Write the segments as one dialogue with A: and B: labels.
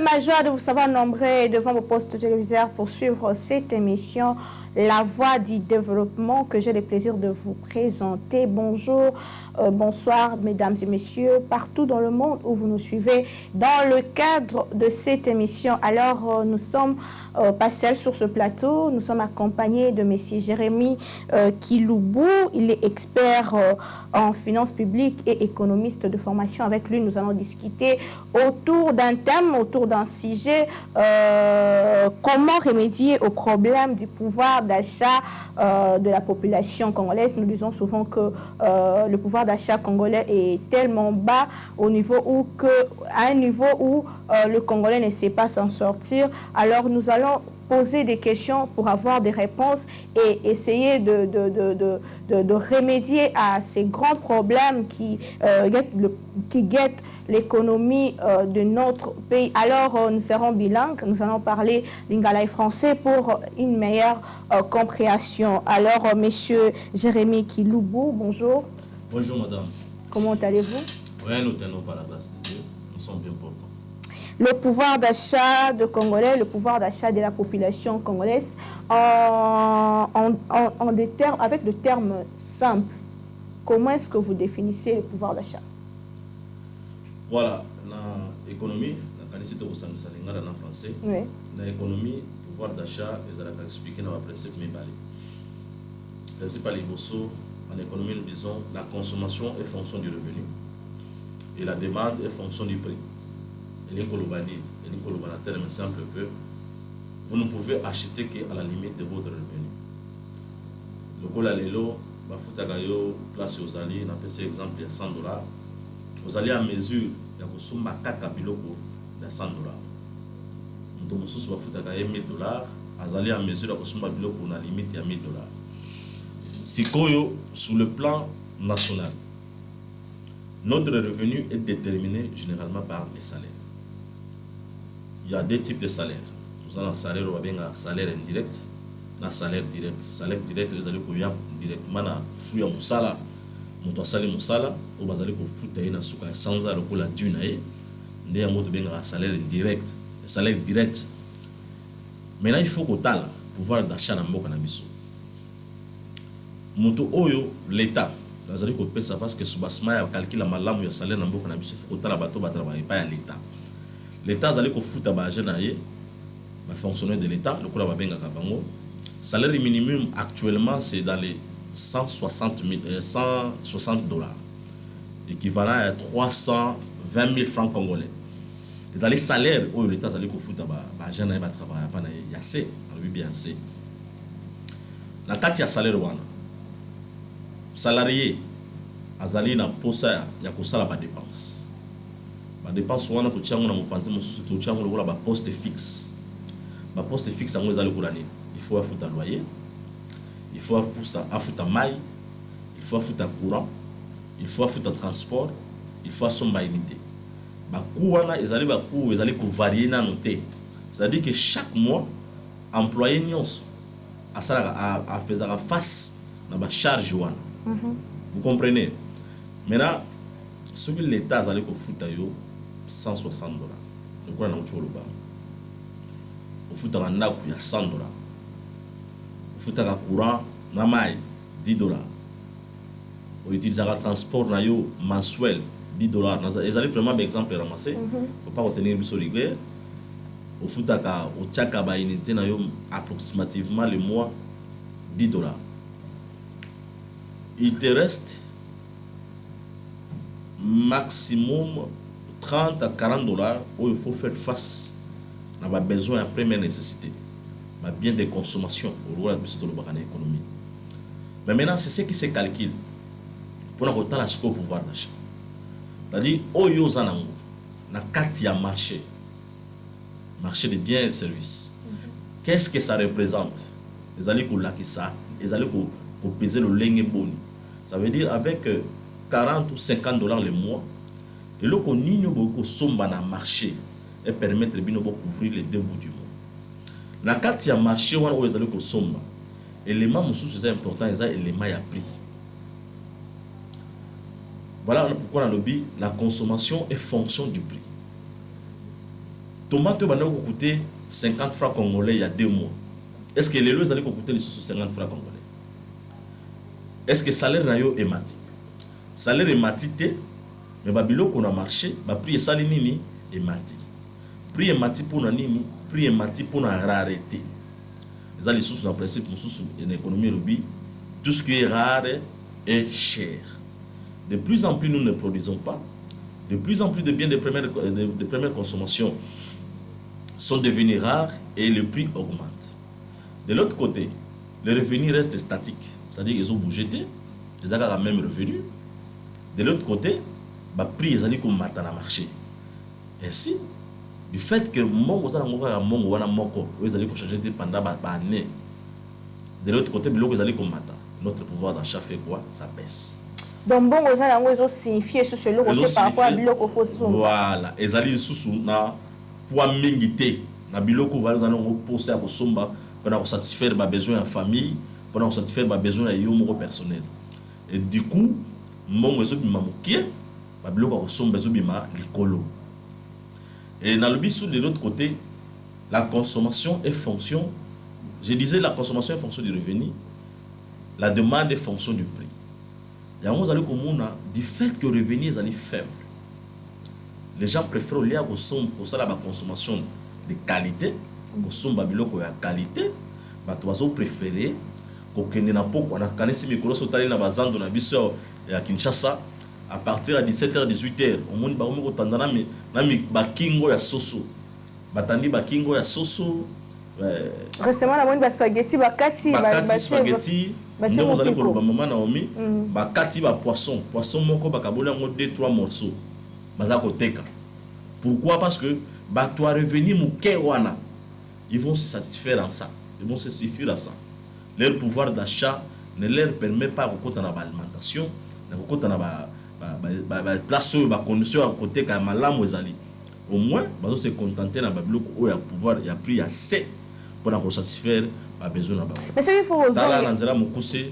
A: ma joie de vous savoir nombreux devant vos postes téléviseurs pour suivre cette émission La Voix du Développement que j'ai le plaisir de vous présenter. Bonjour, bonsoir mesdames et messieurs, partout dans le monde où vous nous suivez dans le cadre de cette émission. Alors nous sommes pas seuls sur ce plateau, nous sommes accompagnés de monsieur Jérémy Kiloubou. Il est expert en finances publiques et économiste de formation. Avec lui, nous allons discuter autour d'un thème, autour d'un sujet, comment remédier au problème du pouvoir d'achat de la population congolaise. Nous disons souvent que le pouvoir d'achat congolais est tellement bas à un niveau où le Congolais ne sait pas s'en sortir. Alors nous allons poser des questions pour avoir des réponses et essayer de remédier à ces grands problèmes qui guettent l'économie de notre pays. Alors, nous serons bilingues, nous allons parler lingala et français pour une meilleure compréhension. Alors, monsieur Jérémy Kiloubou, bonjour.
B: Bonjour, madame.
A: Comment allez-vous?
B: Oui, nous tenons par la grâce de Dieu. Nous sommes bien portants.
A: Le pouvoir d'achat de Congolais, le pouvoir d'achat de la population congolaise, avec des termes simples, comment est-ce que vous définissez le pouvoir d'achat?
B: Voilà, l'économie, la qualité de santé en français, l'économie, le pouvoir d'achat, ils ont expliqué dans le principe Mibali. Le principe en économie, nous disons la consommation est fonction du revenu et la demande est fonction du prix. Et un terme simple que vous ne pouvez acheter qu'à la limite de votre revenu. Le cola lelo, place aux alliés, on appelle cet exemple il y a $100. Vous allez à mesure de consommer 4 biloko de $100. Nous avons sous $1,000. Vous allez à mesure de consommer biloko na limite il y a $1,000. Si sur le plan national, notre revenu est déterminé généralement par les salaires. Il y a deux types de salaires. Nous avons un salaire indirect et un salaire direct. Salaire direct, vous allez directement à Fouya Moussala, Moutouassali Moussala, ou vous allez foutre na souka sans arrêt pour la dune. Nous avons un salaire indirect, un salaire direct. Maintenant, il faut qu'on ait le pouvoir d'achat dans le Canabiso. Moto Oyo, l'État, vous allez qu'on paye ça parce que Soubasma a calculé la malam ou le salaire dans le Canabiso, il faut qu'on ait le bateau pour travailler, pas à l'État. L'État allait qu'on foute à les fonctionnaires de l'État, le cours de Kabango. Salaire minimum actuellement c'est dans les $160,000, équivalent à 320 000 francs congolais. Les allés salaires où l'État allait qu'on foute à les gens va travailler, pas il y a assez, on bien assez. La carte il y a salaire ouana. Salarié, azali na posa ya kusala ba dépense. La dépense wana to tiango na mopanzi mosusu to tiango lokola ba poste fixe. Ba poste fixe yango ezali kolani. Il faut afuta loyer, il faut afuta mai, il faut afuta courant, il faut afuta transport, il faut asomba unité. Ba coût wana ezali ba coût ezali ko varier na noté. C'est-à-dire que chaque mois employé nyonso a faisant face na ba charge wana. Vous comprenez? Maintenant ce que l'État allait ko futa yo $160. Le quoi na ucholo ba. Au futa na ku ya $100. Au futa ka courant na mai $10. Au utiliser le transport na yo mensuel $10. Ils allaient vraiment par exemple ramasser. Faut pas retenir biso rigueur. Au futa ka au chaka ba unité na yo approximativement le mois $10. Il te reste maximum $30 à $40 où il faut faire face à nos besoins à première nécessité, à bien de consommation au rôle de l'économie. Mais maintenant, c'est ce qui se calcule pour nous la pouvoir d'achat. C'est-à-dire, au Yozanango, na carte marché de biens et de services. Qu'est-ce que ça représente? Les allez pour ça, les allez pour peser le lingue boni. Ça veut dire avec 40 ou $50 le mois, et là qu'on y a beaucoup somba na marché et permettre de couvrir les deux bouts du monde. La carte ya marché on a les somba. Élément c'est important, ils ont élément à prix. Voilà pourquoi on a dit la consommation est fonction du prix. tomate va coûter 50 francs congolais il y a 2 mois. Est-ce que les lois allaient coûter les 50 francs congolais? Est-ce que le salaire est mati? Salaire est mati, mais babilo qu'on a marché, ba prix sali nini est mati. Prix est mati pour nini, prix est mati pour na rareté. Les sous dans principe nous sous en économie lobby, tout ce qui est rare est cher. De plus en plus nous ne produisons pas. De plus en plus de biens de première consommation sont devenus rares et le prix augmente. De l'autre côté, les revenus restent statiques, c'est-à-dire qu'ils ont bougé, ils ont la même revenu. De l'autre côté, le prix est comme matin à marché. Ainsi, du fait que mon ils allaient changer pendant l'année. De l'autre côté, ils allaient comme matin. Notre pouvoir d'achat fait quoi? Ça baisse.
A: Donc bon, ils ont signifié ce que c'est parfois biloko faut.
B: Voilà, ils allaient sous na poids mingité, na biloko va nous allons poster à somba pour satisfaire mes besoins en famille, pour satisfaire mes besoins en personnel. Et du coup, mon réseau bima mokie, ba biloko somba réseau bima likolo. Et dans le but de l'autre côté, la consommation est fonction, je disais la consommation est fonction du revenu, la demande est fonction du prix. Et du fait que le revenu est faible, les gens préfèrent lier au son pour ça la consommation de qualité, au son babiloko de qualité, bah tu vas préférer que n'a pas on a canné si micro sauter na bazando na biso à Kinshasa à partir de 17h 18h au monde ba mo tandana na mi bakingo ya soso batandi bakingo ya soso
A: récemment la monde spaghetti
B: spaghetti nous allons pour le maman Naomi bakati ba poisson moko bakabola ngo 2-3 morceaux bazako teka. Pourquoi? Parce que ba toi revenu muke wana ils vont se satisfaire en ça, ils vont se suffire à ça. Leur pouvoir d'achat ne leur permet pas de côté dans l'alimentation, de côté dans la place ba condition à côté quand malamu ezali. Au moins bazo se contenter na babiloko o ya pouvoir ya prix assez pour satisfaire les besoins.
A: Mais c'est qu'il faut
B: dans la nzela mukuse et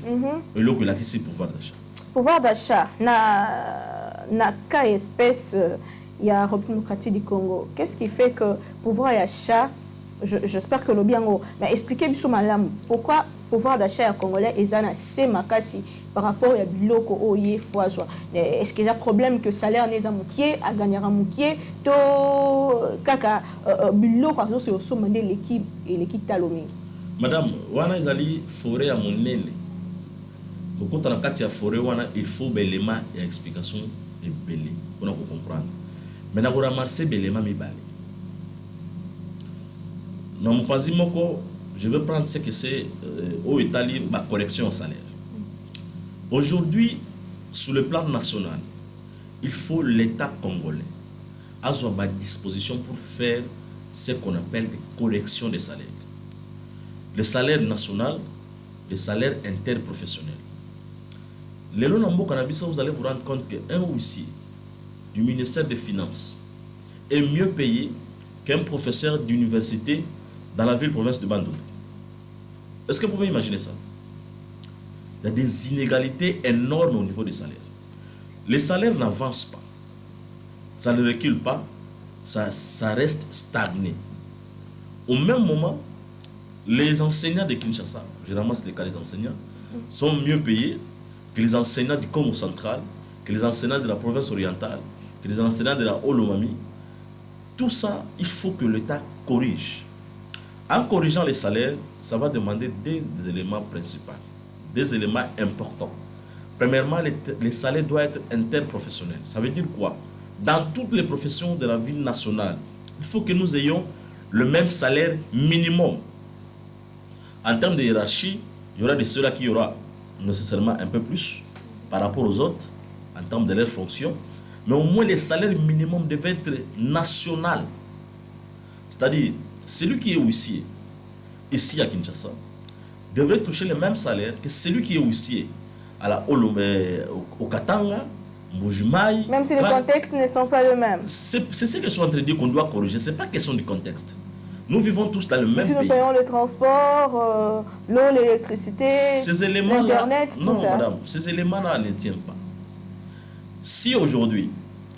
B: le la qui pouvoir d'achat.
A: Pouvoir d'achat na cas espèce il y a République du Congo. Qu'est-ce qui fait que pouvoir d'achat, j'espère que le bien mais expliquez bisou malam pourquoi pouvoir d'achat congolais ezana c'est makasi par rapport à biloko oye foiswa. Est-ce qu'il y a un problème que salaire n'est pas moukié, à gagner un moukié, to kaka biloko azo se osomande l'équipe talomé.
B: Madame, wana izali forêt à monene. Beaucoup dans la carte forêt wana il faut belema et explication et belé pour nous comprendre. Mais na ko ramasser belema mi bali. Non mon pas moko, je vais prendre ce que c'est au Italie ma correction au salaire. Aujourd'hui, sur le plan national, il faut l'État congolais avoir à disposition pour faire ce qu'on appelle des corrections des salaires. Le salaire national, le salaire interprofessionnel. Les lois en cannabis, vous allez vous rendre compte qu'un huissier du ministère des Finances est mieux payé qu'un professeur d'université dans la ville-province de Bandung. Est-ce que vous pouvez imaginer ça? Il y a des inégalités énormes au niveau des salaires. Les salaires n'avancent pas. Ça ne recule pas. Ça reste stagné. Au même moment, les enseignants de Kinshasa, généralement c'est le cas des enseignants, sont mieux payés que les enseignants du Congo central, que les enseignants de la province orientale, que les enseignants de la Olomami. Tout ça, il faut que l'État corrige. En corrigeant les salaires, ça va demander des éléments principaux. Des éléments importants. Premièrement, les salaires doivent être interprofessionnels. Ça veut dire quoi? Dans toutes les professions de la vie nationale, il faut que nous ayons le même salaire minimum. En termes de hiérarchie, il y aura de ceux-là qui aura nécessairement un peu plus par rapport aux autres, en termes de leurs fonctions. Mais au moins, les salaires minimums devaient être nationaux. C'est-à-dire, celui qui est huissier, ici à Kinshasa, devrait toucher le même salaire que celui qui est huissier à la au Katanga, Mbujimai.
A: Même si les contextes ne sont pas les mêmes.
B: C'est ce que je suis en train de dire qu'on doit corriger. Ce n'est pas question du contexte. Nous vivons tous dans le même pays.
A: Si nous payons le transport, l'eau, l'électricité, l'Internet,
B: non, madame, ces éléments-là ne tiennent pas. Si aujourd'hui,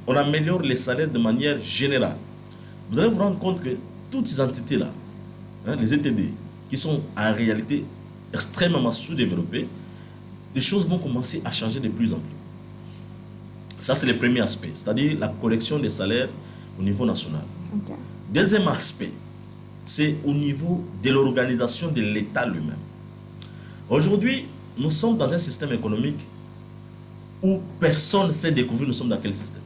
B: on améliore les salaires de manière générale, vous allez vous rendre compte que toutes ces entités-là, hein, les ETD, qui sont en réalité extrêmement sous-développées, les choses vont commencer à changer de plus en plus. Ça, c'est le premier aspect, c'est-à-dire la correction des salaires au niveau national. Okay. Deuxième aspect, c'est au niveau de l'organisation de l'État lui-même. Aujourd'hui, nous sommes dans un système économique où personne ne sait découvrir nous sommes dans quel système.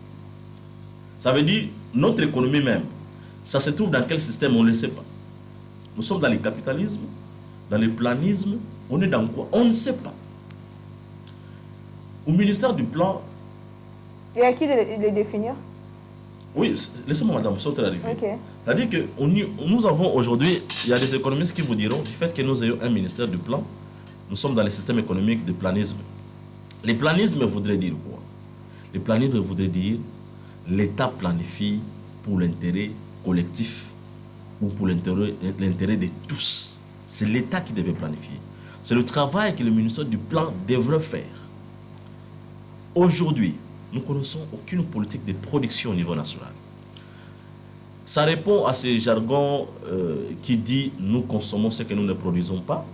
B: Ça veut dire, notre économie même, ça se trouve dans quel système, on ne le sait pas. Nous sommes dans le capitalisme, dans le planisme, on est dans quoi? On ne sait pas. Au ministère du Plan...
A: Et à qui de les définir?
B: Oui, laissez-moi madame, sauter la rivière.
A: Okay.
B: C'est-à-dire que nous avons aujourd'hui, il y a des économistes qui vous diront, du fait que nous ayons un ministère du Plan, nous sommes dans le système économique de planisme. Le planisme voudrait dire quoi? Le planisme voudrait dire l'État planifie pour l'intérêt collectif ou pour l'intérêt de tous. C'est l'État qui devait planifier. C'est le travail que le ministère du Plan devrait faire. Aujourd'hui, nous ne connaissons aucune politique de production au niveau national. Ça répond à ce jargon qui dit « nous consommons ce que nous ne produisons pas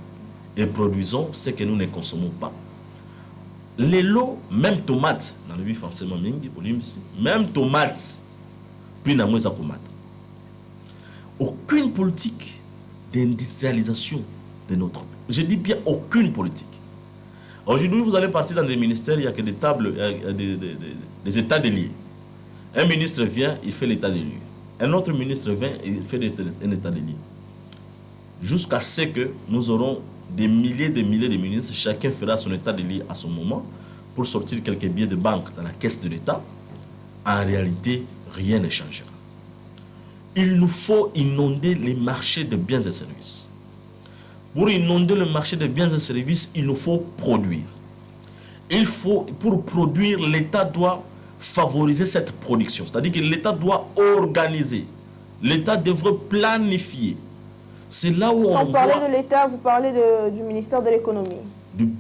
B: et produisons ce que nous ne consommons pas ». Les lots, même tomates, dans le vie forcément même tomates, puis dans moins aucune politique d'industrialisation de notre pays. Je dis bien aucune politique. Aujourd'hui, vous allez partir dans des ministères, il n'y a que des tables, des états des lieux. Un ministre vient, il fait l'état des lieux. Un autre ministre vient, il fait un état des lieux. Jusqu'à ce que nous aurons des milliers de ministres, chacun fera son état des lieux à son moment pour sortir quelques billets de banque dans la caisse de l'État. En réalité, rien ne changera. Il nous faut inonder les marchés de biens et services. Pour inonder le marché de biens et services, il nous faut produire. Pour produire, l'État doit favoriser cette production. C'est-à-dire que l'État doit organiser. L'État devrait planifier. C'est là où on
A: parle de l'État, vous parlez du ministère de l'économie.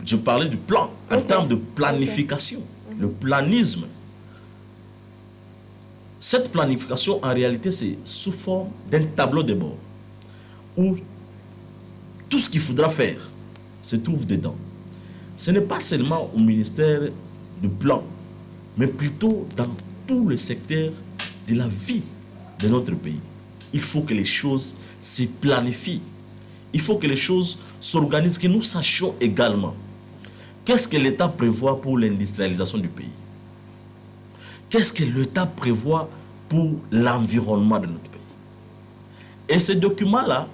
B: Je parlais du plan, en termes de planification. Le planisme. Cette planification, en réalité, c'est sous forme d'un tableau de bord où tout ce qu'il faudra faire se trouve dedans. Ce n'est pas seulement au ministère du Plan, mais plutôt dans tous les secteurs de la vie de notre pays. Il faut que les choses se planifient. Il faut que les choses s'organisent, que nous sachions également qu'est-ce que l'État prévoit pour l'industrialisation du pays. Qu'est-ce que l'État prévoit pour l'environnement de notre pays. Et ces documents-là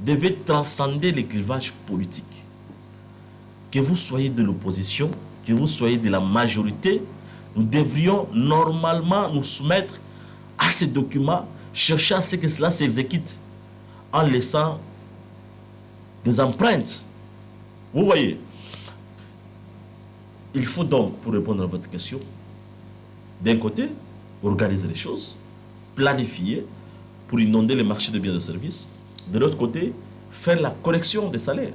B: devaient transcender les clivages politiques. Que vous soyez de l'opposition, que vous soyez de la majorité, nous devrions normalement nous soumettre à ces documents, chercher à ce que cela s'exécute en laissant des empreintes. Vous voyez, il faut donc, pour répondre à votre question, d'un côté, organiser les choses, planifier pour inonder les marchés de biens et de services. De l'autre côté, faire la correction des salaires.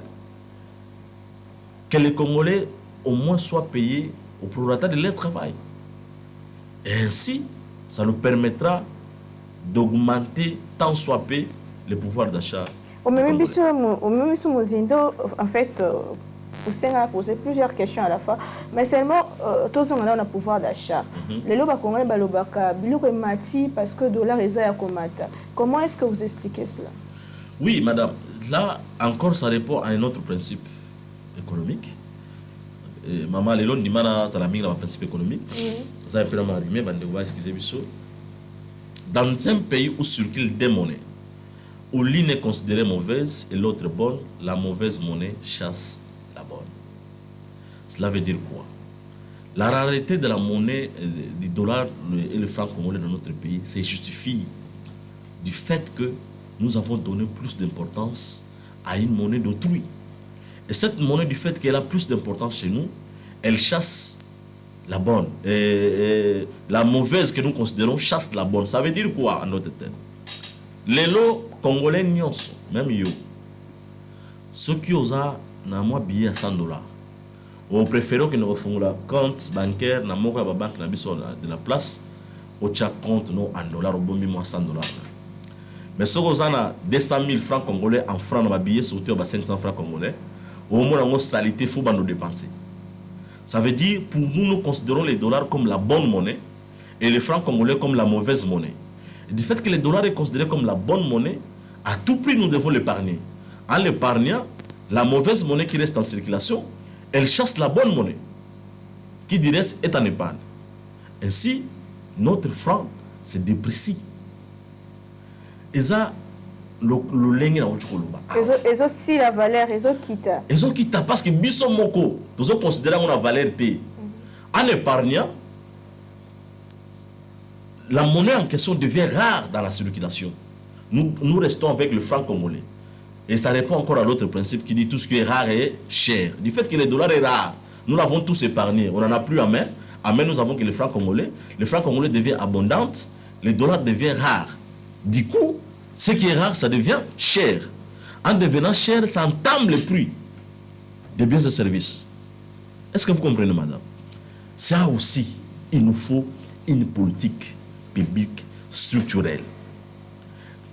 B: Que les Congolais au moins soient payés au prorata de leur travail. Et ainsi, ça nous permettra d'augmenter tant soit peu le pouvoir d'achat.
A: Au même en fait, Hussein a posé plusieurs questions à la fois, mais seulement tous on a un pouvoir d'achat. Les loba congolais balobaka biloko mati parce que dollar est à komata. Comment est-ce que vous expliquez cela?
B: Oui, madame. Là encore, ça répond à un autre principe économique. Maman Lelon dit mana talaming dans un principe économique. Ça peut m'arriver, dans un pays où circulent des monnaies, où l'une est considérée mauvaise et l'autre bonne, la mauvaise monnaie chasse la bonne. Cela veut dire quoi? La rareté de la monnaie, du dollar et le franc congolais dans notre pays, se justifie du fait que nous avons donné plus d'importance à une monnaie d'autrui. Et cette monnaie, du fait qu'elle a plus d'importance chez nous, elle chasse la bonne. Et la mauvaise que nous considérons chasse la bonne. Ça veut dire quoi en notre terme? Les lots congolais nyonso, même yo, ceux qui osent un billet à 100 $, on préfère que nous refons la compte bancaire, na banque de la place, au compte en dollars, au bon 100 $. Mais si vous avez 200 000 francs congolais en francs, dans ma billet, surtout 500 francs congolais, au moins, on a salité, il faut nous dépenser. Ça veut dire, pour nous, nous considérons les dollars comme la bonne monnaie et les francs congolais comme la mauvaise monnaie. Et du fait que les dollars est considéré comme la bonne monnaie, à tout prix, nous devons l'épargner. En l'épargnant, la mauvaise monnaie qui reste en circulation, elle chasse la bonne monnaie, qui du reste est en épargne. Ainsi, notre franc se déprécie. Et ça, le lengue
A: et aussi la valeur, ils ont
B: quitté parce que biso moko, nous avons considéré qu'on a valeur T. En épargnant, la monnaie en question devient rare dans la circulation. Nous restons avec le franc congolais. Et ça répond encore à l'autre principe qui dit tout ce qui est rare est cher. Du fait que le dollar est rare, nous l'avons tous épargné. On n'en a plus à main. À main, nous avons que le franc congolais. Le franc congolais devient abondant, le dollar devient rare. Du coup, ce qui est rare, ça devient cher. En devenant cher, ça entame le prix des biens et services. Est-ce que vous comprenez, madame? Ça aussi, il nous faut une politique publique structurelle.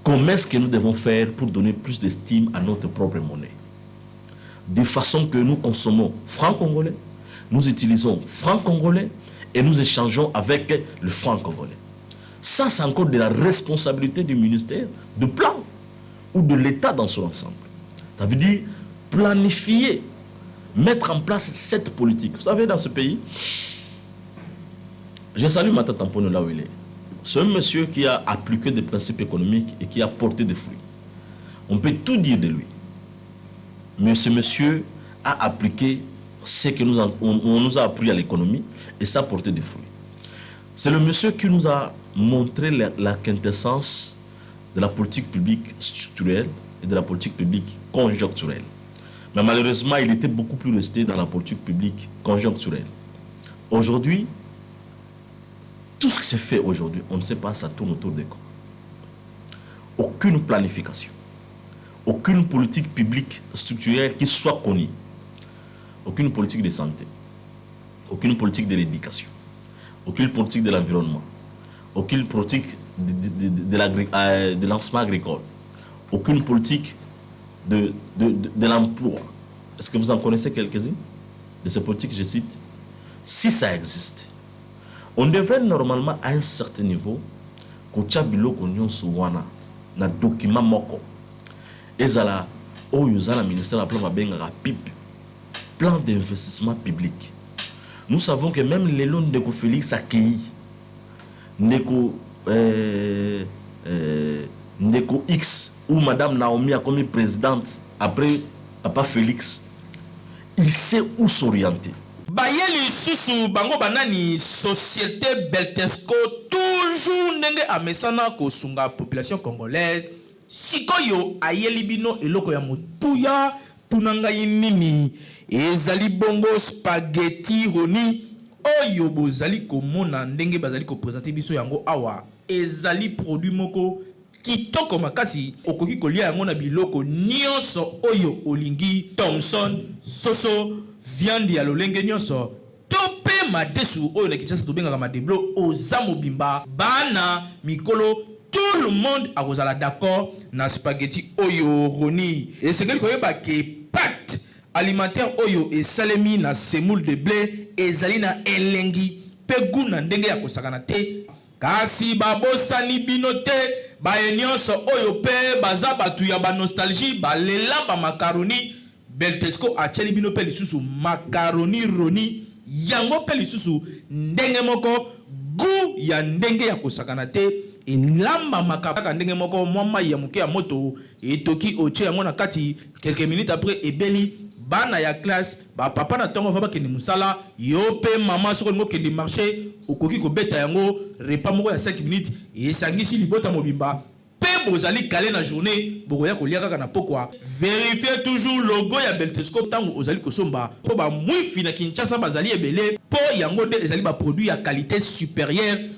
B: Comment est-ce que nous devons faire pour donner plus d'estime à notre propre monnaie? De façon que nous consommons franc congolais, nous utilisons franc congolais et nous échangeons avec le franc congolais. Ça, c'est encore de la responsabilité du ministère de plan ou de l'État dans son ensemble. Ça veut dire planifier, mettre en place cette politique. Vous savez, dans ce pays, je salue Mata Tampono là où il est. C'est un monsieur qui a appliqué des principes économiques et qui a porté des fruits. On peut tout dire de lui. Mais ce monsieur a appliqué ce que on nous a appris à l'économie et ça a porté des fruits. C'est le monsieur qui nous a montré la quintessence de la politique publique structurelle et de la politique publique conjoncturelle. Mais malheureusement, il était beaucoup plus resté dans la politique publique conjoncturelle. Aujourd'hui, tout ce qui se fait aujourd'hui, on ne sait pas, ça tourne autour des quoi. Aucune planification, aucune politique publique structurelle qui soit connue, aucune politique de santé, aucune politique de l'éducation, aucune politique de l'environnement, aucune politique de lancement agricole, aucune politique de l'emploi. Est-ce que vous en connaissez quelques-unes de ces politiques que je cite? Si ça existe, on devrait normalement à un certain niveau kocha biloko nyonso wana na document moko ezala oyo za na ministère la plan babenga PIP, plan d'investissement public. Nous savons que même les loans de Félix accueilli Ndeko X ou Madame Naomi a comme présidente après Papa Félix, il sait où s'orienter.
C: Bayeli susu bango banani société Beltesco toujours ndenge amesana kosunga population congolaise sikoyo ayeli bino eloko ya motuya tunanga nini ezali bongo spaghetti roni oyo bozali komona ndenge bazali ko présenter biso yango awa ezali produit moko kitoko makasi okoki kolia yango na biloko nyonso oyo olingi Thomson soso viande ya lolenge nyonso tope madesu oyo na Kinshasa tobengaka madeblo oza mobimba bana mikolo tout le monde akozala d'accord na spaghetti oyo roni esengeli koyeba ke pâte alimentaire oyo esalemi na semoule de blé ezali na elengi pe guna ndenge ya kosakana te kasi babosani bino te baye nyonso oyo pe baza batu ya ba nostalgie balela ba macaroni Beltesco acheli bino pe lisusu macaroni roni yango pe lisusu ndenge moko gu ya ndenge ya kosakana te elamba makaka ndenge moko mwa ya muke ya moto etoki oche yango na kati quelques minutes après ebeli bana ya classe ba papa na tongo va bakende musala yo pe mama soko ngo kende marché okoki ko beta yango repas moko ya 5 minutes esangisi libota mobimba pe bozali calé na journée bokoya kolia kaka na pokwa vérifiez toujours logo ya Beltesco tango ozali kosomba po ba mwifi na Kinshasa bazali ebele po yango de ezali ba produit ya qualité supérieure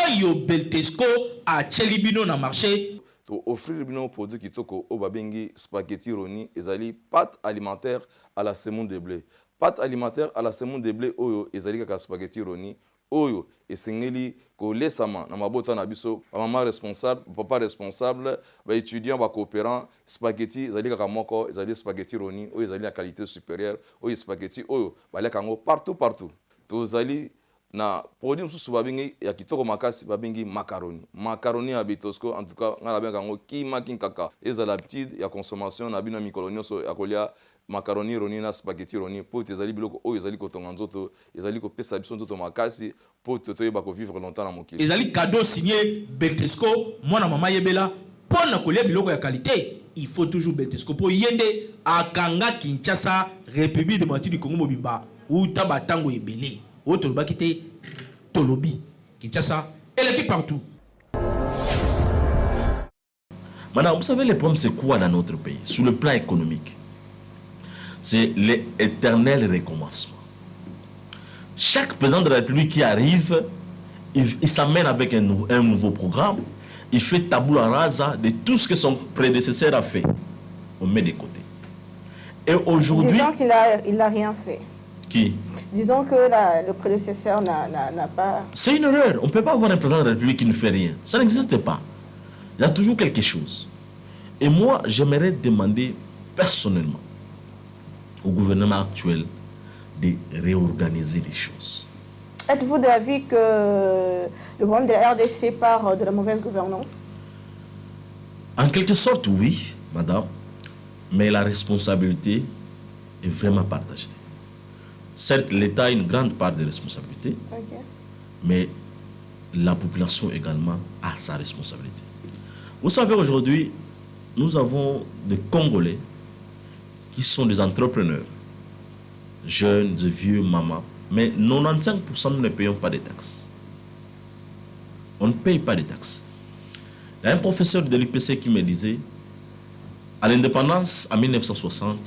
C: oyo Beltesco a chelibino na marché
D: to offrir bino produit kitoko o babengi spaghetti roni ezali pâte alimentaire à la semoule de blé. Pâte alimentaire à la semoule de blé oyo ezali kaka spaghetti roni oyo esengeli kolesama na mabota na biso maman responsable papa responsable ba étudiant ba coopérant spaghetti ezali kaka moko ezali spaghetti roni oyo ezali na qualité supérieure oyo spaghetti oyo baleka ngo partout tozali na produit mosusu babengi ya kitoko makasi babengi macaroni ya Bitosco en tout cas ngala benga ngo kima kinkaka ezala habitude ya consommation na bino mikolo nyonso ya kolia macaroni roni na spaghetti roni po ezali biloko oyo ezali kotonga nzoto ezali kopesa biso nzoto makasi po toyeba ko vivre longtemps na mokili
C: ezali cadeau signé Beltesco mwana mama yebela pona kolia biloko ya qualité il faut toujours Beltesco po yende akanga Kinshasa République démocratique du Congo mobimba uta batango ebele autre bakité Tolobi Kinshasa elle est partout.
B: Madame, vous savez le problème c'est quoi dans notre pays sur le plan économique? C'est l'éternel recommencement. Chaque président de la République qui arrive, il s'amène avec un nouveau programme, il fait tabula rasa de tout ce que son prédécesseur a fait. On met de côté. Et aujourd'hui...
A: Disons qu'il n'a rien fait.
B: Qui?
A: Disons que le prédécesseur n'a pas...
B: C'est une erreur. On ne peut pas avoir un président de la République qui ne fait rien. Ça n'existe pas. Il y a toujours quelque chose. Et moi, j'aimerais demander personnellement au gouvernement actuel de réorganiser les choses.
A: Êtes-vous d'avis que le problème de la RDC part de la mauvaise gouvernance?
B: En quelque sorte, oui, madame. Mais la responsabilité est vraiment partagée. Certes, l'État a une grande part de responsabilité, mais la population également a sa responsabilité. Vous savez, aujourd'hui, nous avons des Congolais qui sont des entrepreneurs, jeunes, vieux, mamans, mais 95% nous ne payons pas de taxes. On ne paye pas de taxes. Il y a un professeur de l'IPC qui me disait, à l'indépendance, en 1960,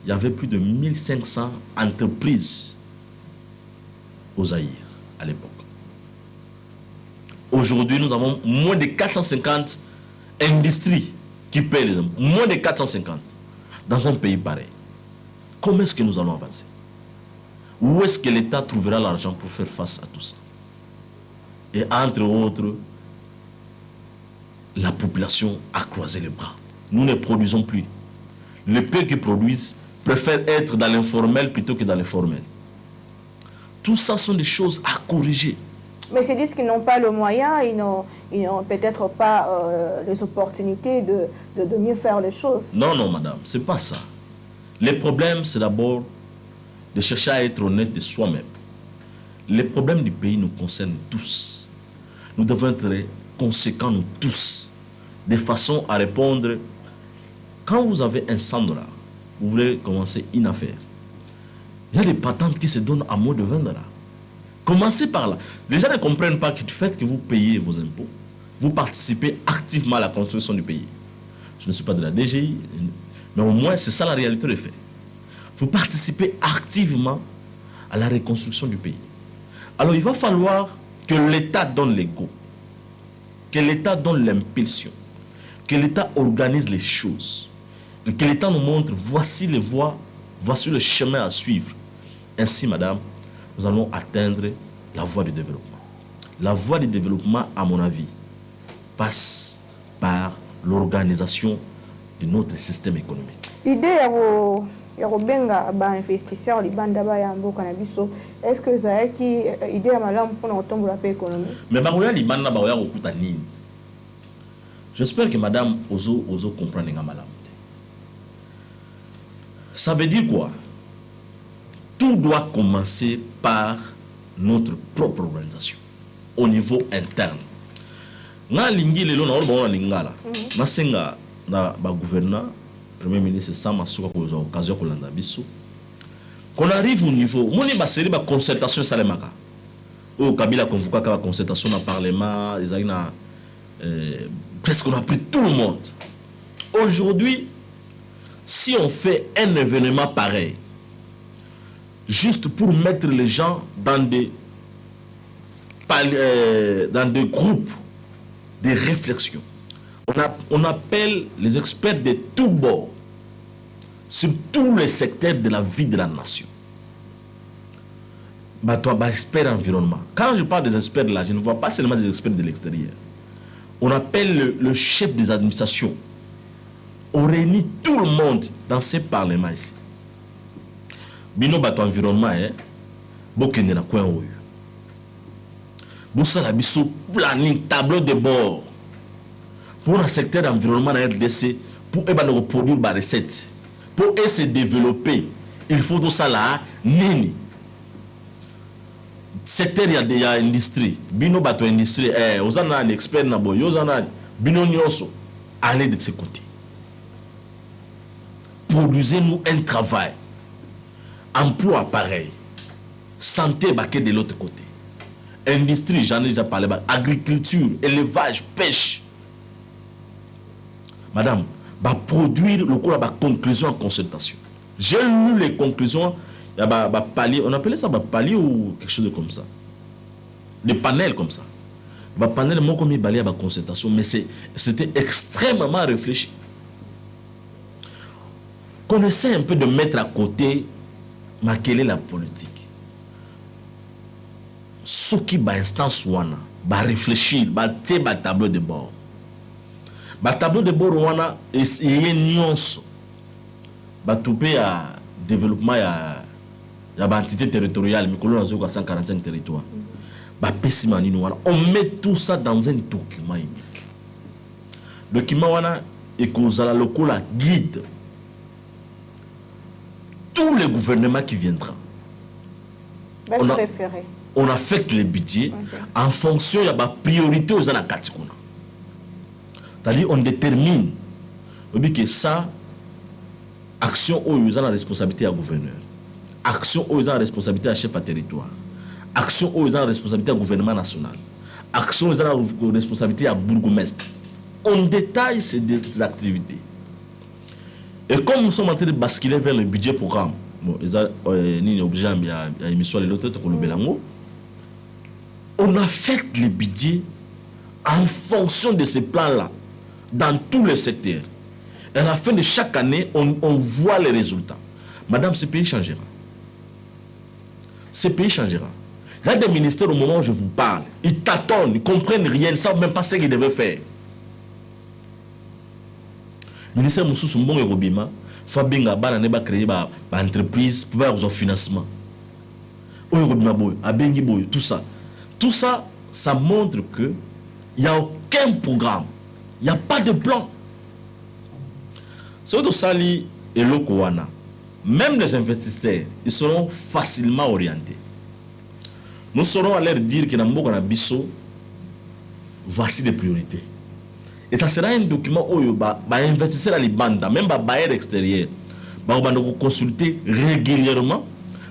B: il y avait plus de 1500 entreprises au Zaïre à l'époque. Aujourd'hui, nous avons moins de 450 industries qui paient les impôts. Moins de 450 dans un pays pareil. Comment est-ce que nous allons avancer? Où est-ce que l'État trouvera l'argent pour faire face à tout ça? Et entre autres, la population a croisé les bras. Nous ne produisons plus. Les pays qui produisent préfèrent être dans l'informel plutôt que dans le formel. Tout ça sont des choses à corriger.
A: Mais c'est disent qu'ils n'ont pas le moyen, ils n'ont peut-être pas les opportunités de mieux faire les choses.
B: Non, non, madame, c'est pas ça. Le problème, c'est d'abord de chercher à être honnête de soi-même. Les problèmes du pays nous concernent tous. Nous devons être conséquents, nous tous, de façon à répondre. Quand vous avez un $100, vous voulez commencer une affaire, il y a des patentes qui se donnent à moins de $20. Commencez par là. Les gens ne comprennent pas que du fait que vous payez vos impôts, vous participez activement à la construction du pays. Je ne suis pas de la DGI, mais au moins c'est ça la réalité des faits. Vous participez activement à la reconstruction du pays. Alors il va falloir que l'État donne les go, que l'État donne l'impulsion, que l'État organise les choses, que l'État nous montre voici les voies, voici le chemin à suivre. Ainsi, madame, nous allons atteindre la voie du développement. La voie du développement, à mon avis, passe par l'organisation de notre système économique.
A: L'idée ya kobenga ba investisseurs libanda ba ya mboka na biso, est-ce que zaki idée ya malamu pour otombola pe économie?
B: Mais baroya libanda baroya kokuta nini? J'espère que madame ozo comprendre nga malamu. Ça veut dire quoi? Tout doit commencer par notre propre organisation au niveau interne. Nga lingi lelo na orbo na lingala. Na senga na ba gouverneur Premier ministre Sama Souka ko occasion ko landa biso. Qu'on arrive au niveau, moni ba série ba concertation salemaka. Au Kabila convoqué la concertation dans le parlement, presque on a pris tout le monde. Aujourd'hui, si on fait un événement pareil, juste pour mettre les gens dans des groupes de réflexion, on appelle les experts de tous bords, sur tous les secteurs de la vie de la nation. experts environnement. Quand je parle des experts là, je ne vois pas seulement des experts de l'extérieur. On appelle le chef des administrations. On réunit tout le monde dans ces parlements ici. Bino bato environnement, bokende na coin oyo. Boussa la biso planning, tableau de bord. Pour le secteur d'environnement na RDC, pour produire des recettes, pour se développer, il faut tout ça là, nini. Secteur il y a industrie, bino bato industrie, aux en a expert na boy, aux en a bino nyonso, allez de ce côté. Produisez-nous un travail, emploi pareil, santé baquet de l'autre côté, industrie, j'en ai déjà parlé, agriculture, élevage, pêche. Madame, va produire le cours de conclusion en consultation. J'ai lu les conclusions, il y a palier, on appelait ça palier ou quelque chose de comme ça. Des panels comme ça. Le panel, moi, comme il balait à la consultation, mais c'était extrêmement réfléchi. Qu'on essaie un peu de mettre à côté, quelle est la politique. Ce qui va instance va réfléchir, va tirer le tableau de bord. Le tableau de bord, il y a une nuance. Va touper à développement, il y a une entité territoriale, mais on a 145 territoires. On met tout ça dans un document unique. Le document est causal local guide tous les gouvernements qui viendront. On affecte les budgets en fonction de la priorité aux anacatikuna. C'est-à-dire on détermine que ça, action où ils ont la responsabilité à gouverneur, action où ils ont la responsabilité à chef à territoire, action où ils ont la responsabilité à gouvernement national, action où ils ont la responsabilité à bourgmestre. On détaille ces activités. Et comme nous sommes en train de basculer vers le budget programme, bon, on affecte les budgets en fonction de ces plans-là, dans tous les secteurs. Et à la fin de chaque année, on voit les résultats. Madame, ce pays changera. Ce pays changera. Il y a des ministères au moment où je vous parle, ils tâtonnent, ils ne comprennent rien, ils ne savent même pas ce qu'ils devaient faire. Le ministère Moussou Mbong et Robima, Fabinga Bana Neba créer une entreprise pour faire un financement. Tout ça. Tout ça, ça montre qu'il n'y a aucun programme. Il n'y a pas de plan. Ce que Sali et Lokowana, même les investisseurs, ils seront facilement orientés. Nous serons à leur dire que dans Mbogana Bisso, voici des priorités. Et ça sera un document où les investisseurs à l'Ibanda, même les bailleurs extérieurs, vont consulter régulièrement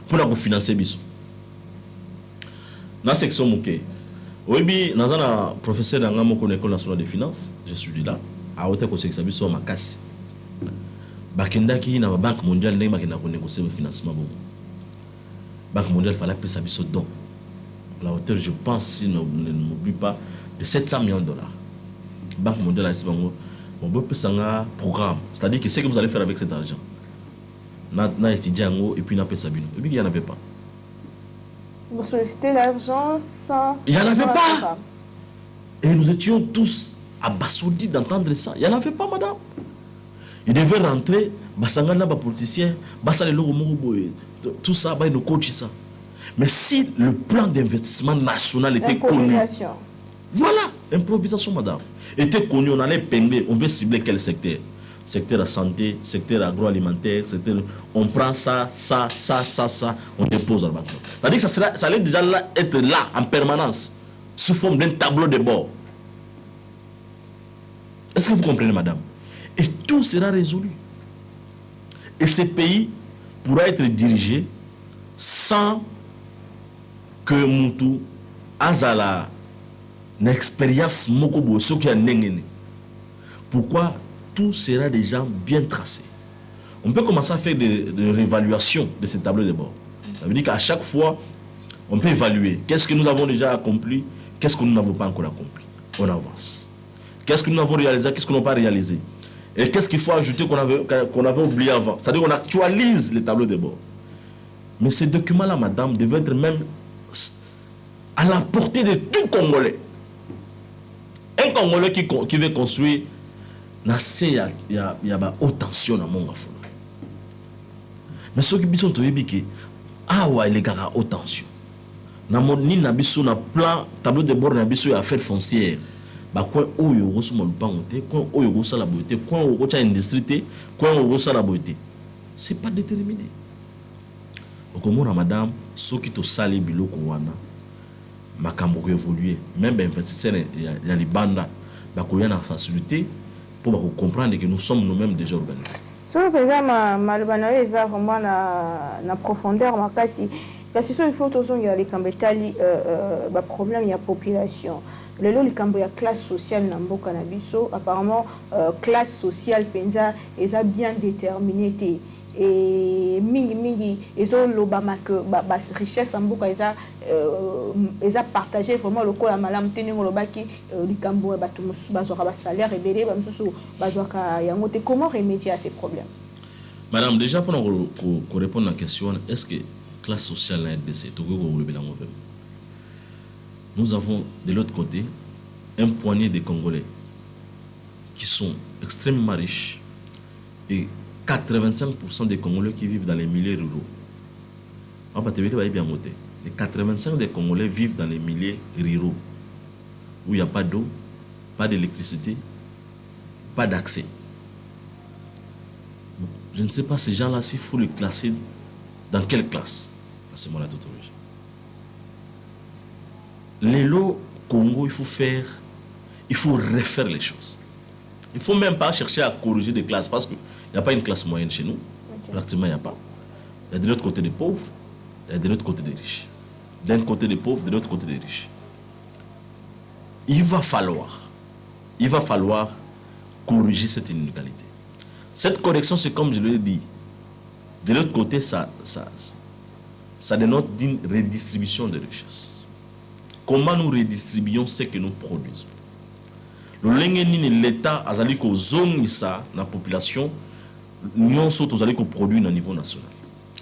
B: pour la financer Bisso. Dans la section Mouké, oui, nous avons un professeur dans l'École nationale des finances, je suis là, à hauteur que c'est Bisso ma casse. Bakendaki na Banque mondiale n'a pas négocié le financement. Banque mondiale fallait payer ça Bisso don. À la hauteur, je pense, si ne m'oublie pas, de 700 millions de dollars. Banque mondiale a dit on peut faire un programme. C'est-à-dire que ce que vous allez faire avec cet argent. Na étudiant et puis na paye Sabino. Et puis il n'y en avait pas.
A: Vous sollicitez l'argent sans...
B: Il n'y en avait pas. Et nous étions tous abasourdis d'entendre ça. Il n'y en avait pas, madame. Il devait rentrer, basangana ba politicien, basale logo tout ça, bah nous coach ça. Mais si le plan d'investissement national était connu, voilà, improvisation, madame, était connu, on allait peindre, on veut cibler quel secteur? Secteur de la santé, secteur agroalimentaire, secteur, on prend ça, on dépose dans le bateau. C'est-à-dire que ça allait déjà être là, en permanence, sous forme d'un tableau de bord. Est-ce que vous comprenez, madame? Et tout sera résolu. Et ce pays pourra être dirigé sans que Moutou Azala l'expérience Mokobo, ce qui a n'engagé. Pourquoi? Tout sera déjà bien tracé. On peut commencer à faire des réévaluations de ce tableau de bord. Ça veut dire qu'à chaque fois, on peut évaluer qu'est-ce que nous avons déjà accompli, qu'est-ce que nous n'avons pas encore accompli. On avance. Qu'est-ce que nous avons réalisé, qu'est-ce que nous n'avons pas réalisé. Et qu'est-ce qu'il faut ajouter qu'on avait oublié avant. C'est-à-dire qu'on actualise les tableaux de bord. Mais ces documents-là, madame, devaient être même à la portée de tout Congolais. Un Congolais qui veut construire, il y a haute tension dans mon gafou. Mais ceux qui sont trouvés que les gars haute tension. Ni na biso na plan tableau de bord na biso ya affaire foncière. Ba coin oyo go so molupango te, coin oyo go sala boité, coin oyo go cha industrie te, coin oyo go sala boité. C'est pas déterminé. Okomona madame, ceux qui to sali biloko wana makambo ko évoluer, même ben investisseur ya libanda ba ko yana facilité pour comprendre que nous sommes nous-mêmes déjà organisés.
A: Sur le président malbana eza vraiment na profondeur makasi. Parce que il faut toujours y a les cambetali problème il y a population. Le lot il y a classe sociale na mboka na biso apparemment classe sociale penza eza bien déterminée et mingi ezo lobama que richesse mboka eza partagé vraiment le kola malam teni ngolobaki likambo bato musu bazwa ba salaire ebele ba musu bazwa ka yango te. Comment remédier à ces problèmes?
B: Madame, déjà pour répondre à la question, est-ce que classe sociale na RDC nous avons de l'autre côté un poignet de Congolais qui sont extrêmement riches et 85% des Congolais qui vivent dans les milieux ruraux. Les 85% des Congolais vivent dans les milieux ruraux où il n'y a pas d'eau, pas d'électricité, pas d'accès. Je ne sais pas ces gens-là s'il faut les classer dans quelle classe à ce moment-là d'autorigine. Les lots Congo, il faut refaire les choses. Il ne faut même pas chercher à corriger des classes parce qu'il n'y a pas une classe moyenne chez nous. Okay. Pratiquement, il n'y a pas. Il y a de l'autre côté des pauvres, il y a de l'autre côté des riches. D'un côté des pauvres, de l'autre côté des riches. Il va falloir corriger cette inégalité. Cette correction, c'est comme je l'ai dit. De l'autre côté, ça dénote d'une redistribution des richesses. Comment nous redistribuons ce que nous produisons? L'État a dit que zone ça la population, nous sommes produit au niveau national.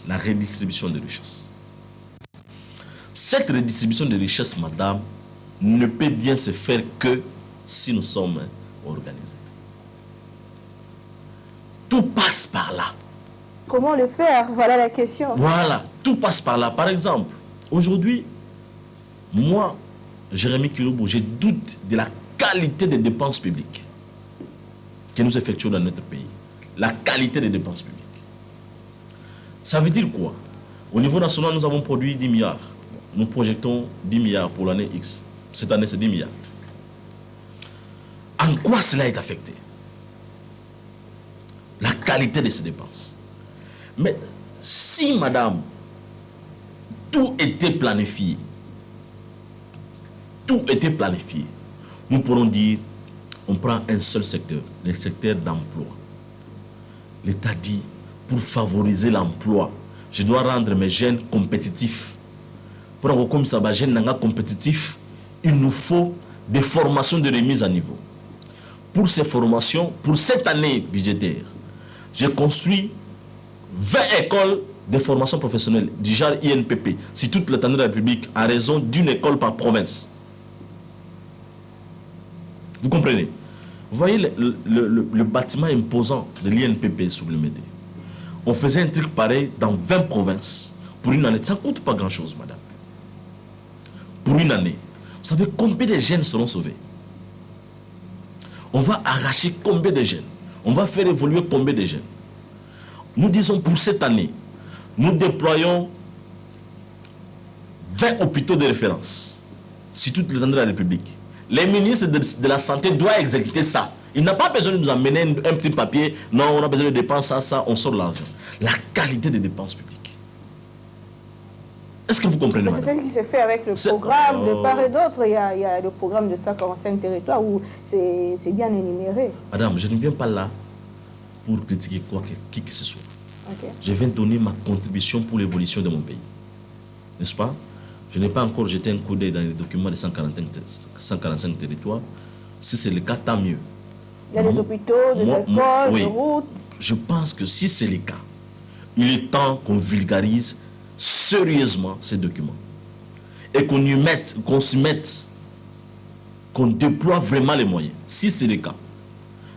B: La redistribution des richesses. Cette redistribution des richesses, madame, ne peut bien se faire que si nous sommes organisés. Tout passe par là.
A: Comment le faire? Voilà la question.
B: Voilà, tout passe par là. Par exemple, aujourd'hui, moi, Jérémy Kilobo, je doute de la qualité des dépenses publiques que nous effectuons dans notre pays. La qualité des dépenses publiques. Ça veut dire quoi? Au niveau national, nous avons produit 10 milliards. Nous projetons 10 milliards pour l'année X. Cette année, c'est 10 milliards. En quoi cela est affecté? La qualité de ces dépenses. Mais si, madame, tout était planifié, nous pourrons dire, on prend un seul secteur, le secteur d'emploi. L'État dit, pour favoriser l'emploi, je dois rendre mes jeunes compétitifs. Pour avoir comme ça, les jeunes compétitifs, il nous faut des formations de remise à niveau. Pour ces formations, pour cette année budgétaire, j'ai construit 20 écoles de formation professionnelle du genre INPP, si toute l'étendue de la République, à raison d'une école par province. Vous comprenez? Vous voyez le bâtiment imposant de l'INPP sous le Médé. On faisait un truc pareil dans 20 provinces. Pour une année, ça ne coûte pas grand-chose, madame. Pour une année. Vous savez combien de jeunes seront sauvés? On va arracher combien de jeunes? On va faire évoluer combien de jeunes? Nous disons pour cette année, nous déployons 20 hôpitaux de référence sur toute l'étendue de la République. Les ministres de la Santé doivent exécuter ça. Il n'a pas besoin de nous amener un petit papier. Non, on a besoin de dépenser ça, on sort l'argent. La qualité des dépenses publiques. Est-ce que vous comprenez, madame?
A: C'est ce qui se fait avec le programme de part et d'autre. Il y a le programme de 145 territoires où c'est bien énuméré.
B: Madame, je ne viens pas là pour critiquer qui que ce soit.
A: Okay.
B: Je viens donner ma contribution pour l'évolution de mon pays. N'est-ce pas? Je n'ai pas encore jeté un coup d'œil dans les documents de 145 territoires. Si c'est le cas, tant mieux.
A: Il y a des hôpitaux, des écoles, des routes.
B: Je pense que si c'est le cas, il est temps qu'on vulgarise sérieusement ces documents. et qu'on y mette, qu'on s'y mette, qu'on déploie vraiment les moyens, si c'est le cas.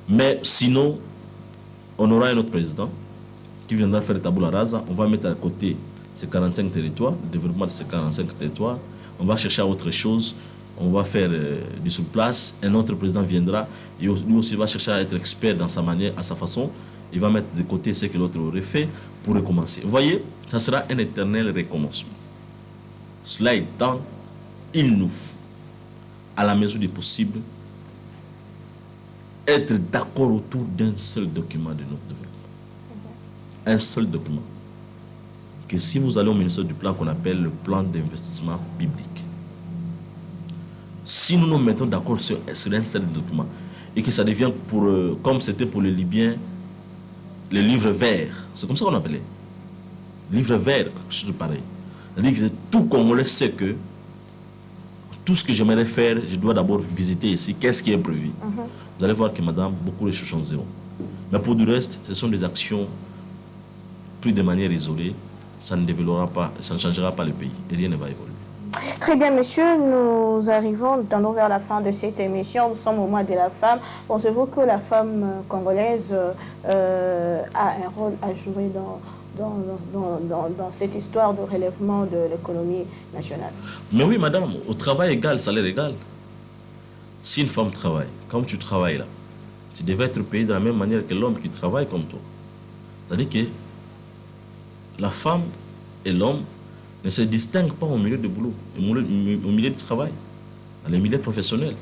B: Mais sinon, on aura un autre président qui viendra faire le tabula rasa. On va mettre à côté ces 45 territoires, le développement de ces 45 territoires. On va chercher autre chose. On va faire du sur-place. Un autre président viendra. Et lui aussi va chercher à être expert dans sa manière, à sa façon. Il va mettre de côté ce que l'autre aurait fait pour recommencer. Vous voyez, ça sera un éternel recommencement. Cela étant, il nous faut, à la mesure du possible, être d'accord autour d'un seul document de notre développement. Un seul document. Que si vous allez au ministère du plan qu'on appelle le plan d'investissement biblique, si nous nous mettons d'accord sur un seul document et que ça devient pour, comme c'était pour les Libyens, le livre vert, c'est comme ça qu'on appelait. Livre vert, quelque chose de pareil. C'est-à-dire que tout Congolais sait que tout ce que j'aimerais faire, je dois d'abord visiter ici. Qu'est-ce qui est prévu? Vous allez voir que, madame, beaucoup de choses changeront. Mais pour du reste, ce sont des actions prises de manière isolée. Ça ne développera pas, ça ne changera pas le pays et rien ne va évoluer.
A: Très bien, monsieur, nous arrivons vers la fin de cette émission. Nous sommes au mois de la femme. Pensez-vous que la femme congolaise a un rôle à jouer dans cette histoire de relèvement de l'économie nationale?
B: Mais oui, madame, au travail égal, salaire égal. Si une femme travaille, comme tu travailles là, tu devais être payé de la même manière que l'homme qui travaille comme toi. C'est-à-dire que la femme et l'homme ne se distinguent pas au milieu du boulot, au milieu du travail, dans les milieux professionnels.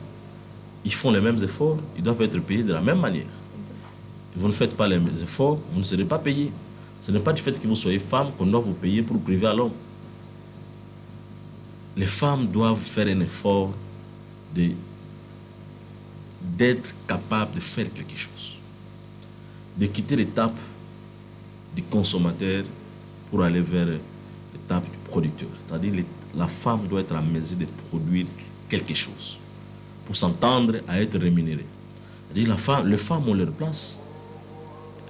B: Ils font les mêmes efforts, ils doivent être payés de la même manière. Vous ne faites pas les mêmes efforts, vous ne serez pas payés. Ce n'est pas du fait que vous soyez femme qu'on doit vous payer pour priver à l'homme. Les femmes doivent faire un effort d'être capables de faire quelque chose. De quitter l'étape du consommateur pour aller vers l'étape du producteur. C'est-à-dire que la femme doit être en mesure de produire quelque chose pour s'entendre à être rémunérée. C'est-à-dire que les femmes ont leur place,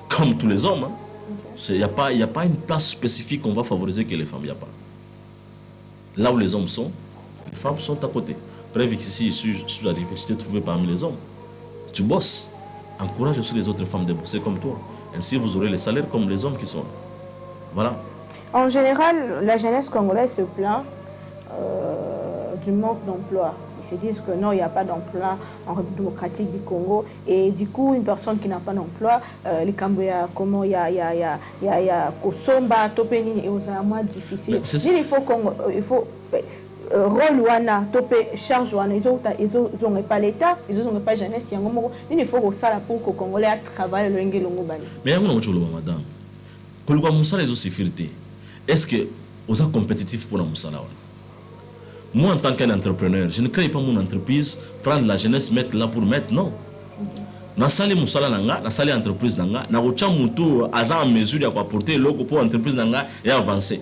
B: comme tous les hommes. Il n'y a pas une place spécifique qu'on va favoriser que les femmes. Il n'y a pas. Là où les hommes sont, les femmes sont à côté. Preuve qu'ici, je suis arrivé, je t'ai trouvé parmi les hommes. Tu bosses. Encourage aussi les autres femmes de bosser comme toi. Ainsi, vous aurez les salaires comme les hommes qui sont là. Voilà.
A: En général, la jeunesse congolaise se plaint du manque d'emploi. Ils se disent que non, il n'y a pas d'emploi en République démocratique du Congo. Et du coup, une personne qui n'a pas d'emploi, les Cambouya, comment il y a Kosomba, Topeni, et aux moins difficile. Il faut rôle wana topé charge wana ils ont pas l'état ils ont pas jeunesse yango il faut que ça pour que Congolais travaille le ngelongo bani.
B: Mais yango na cholo madame kolukwa musala les sécurité. Est-ce que vous êtes compétitif pour la musala? Moi en tant qu'entrepreneur, je ne crée pas mon entreprise prendre la jeunesse mettre là pour mettre non. Na sali musala nanga, na sali entreprise nanga, na kocha mutu aza en mesure de apporter logo pour entreprise nanga et avancer.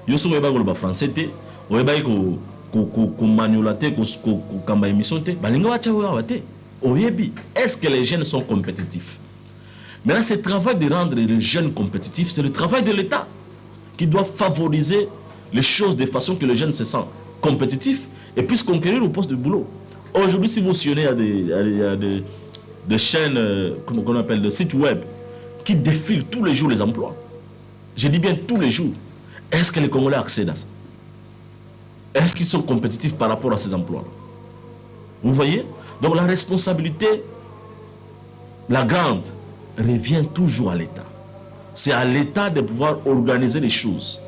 B: Yo so ba ko ba français té est-ce que les jeunes sont compétitifs? Maintenant, ce travail de rendre les jeunes compétitifs, c'est le travail de l'État qui doit favoriser les choses de façon que les jeunes se sentent compétitifs et puissent conquérir au poste de boulot. Aujourd'hui, si vous sionnez à des chaînes, comment on appelle, de sites web qui défilent tous les jours les emplois, je dis bien tous les jours, est-ce que les Congolais accèdent à ça? Est-ce qu'ils sont compétitifs par rapport à ces emplois? Vous voyez? Donc la responsabilité, la grande, revient toujours à l'État. C'est à l'État de pouvoir organiser les choses.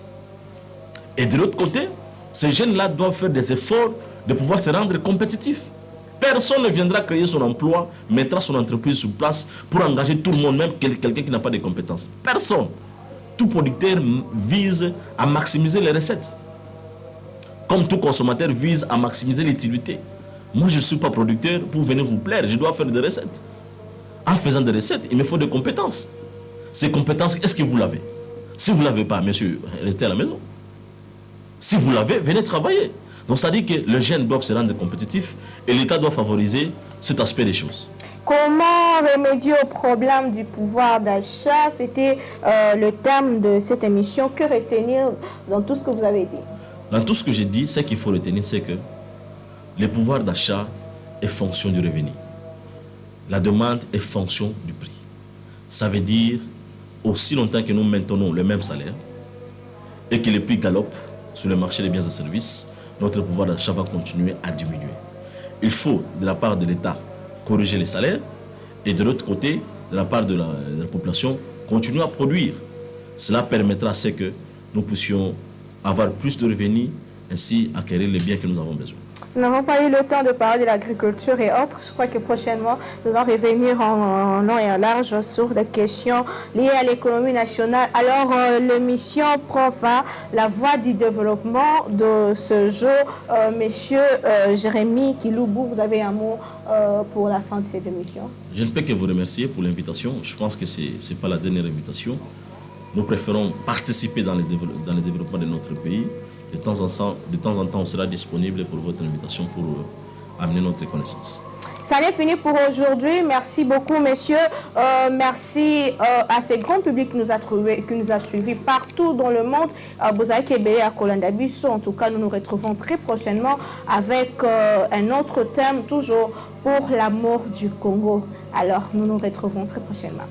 B: Et de l'autre côté, ces jeunes-là doivent faire des efforts de pouvoir se rendre compétitifs. Personne ne viendra créer son emploi, mettra son entreprise sur place pour engager tout le monde, même quelqu'un qui n'a pas de compétences. Personne. Tout producteur vise à maximiser les recettes. Comme tout consommateur vise à maximiser l'utilité. Moi, je ne suis pas producteur pour venir vous plaire. Je dois faire des recettes. En faisant des recettes, il me faut des compétences. Ces compétences, est-ce que vous l'avez? Si vous ne l'avez pas, monsieur, restez à la maison. Si vous l'avez, venez travailler. Donc, ça dit que les jeunes doivent se rendre compétitifs et l'État doit favoriser cet aspect des choses.
A: Comment remédier au problème du pouvoir d'achat? C'était le thème de cette émission. Que retenir dans tout ce que vous avez dit?
B: Dans tout ce que j'ai dit, ce qu'il faut retenir, c'est que le pouvoir d'achat est fonction du revenu. La demande est fonction du prix. Ça veut dire, aussi longtemps que nous maintenons le même salaire et que les prix galopent sur le marché des biens et services, notre pouvoir d'achat va continuer à diminuer. Il faut, de la part de l'État, corriger les salaires et de l'autre côté, de la part de la population, continuer à produire. Cela permettra à ce que nous puissions avoir plus de revenus, ainsi acquérir les biens que nous avons besoin.
A: Nous n'avons pas eu le temps de parler de l'agriculture et autres. Je crois que prochainement, nous allons revenir en long et en large sur des questions liées à l'économie nationale. Alors, l'émission PROFA, la voie du développement de ce jour, Monsieur Jérémy Kiloubou, vous avez un mot pour la fin de cette émission?
B: Je ne peux que vous remercier pour l'invitation. Je pense que ce n'est pas la dernière invitation. Nous préférons participer dans le développement de notre pays. De temps en temps, on sera disponible pour votre invitation pour amener notre connaissance.
A: Ça n'est fini pour aujourd'hui. Merci beaucoup, messieurs. Merci à ce grand public qui nous a suivis partout dans le monde. En tout cas, nous nous retrouvons très prochainement avec un autre thème, toujours pour l'amour du Congo. Alors, nous nous retrouvons très prochainement.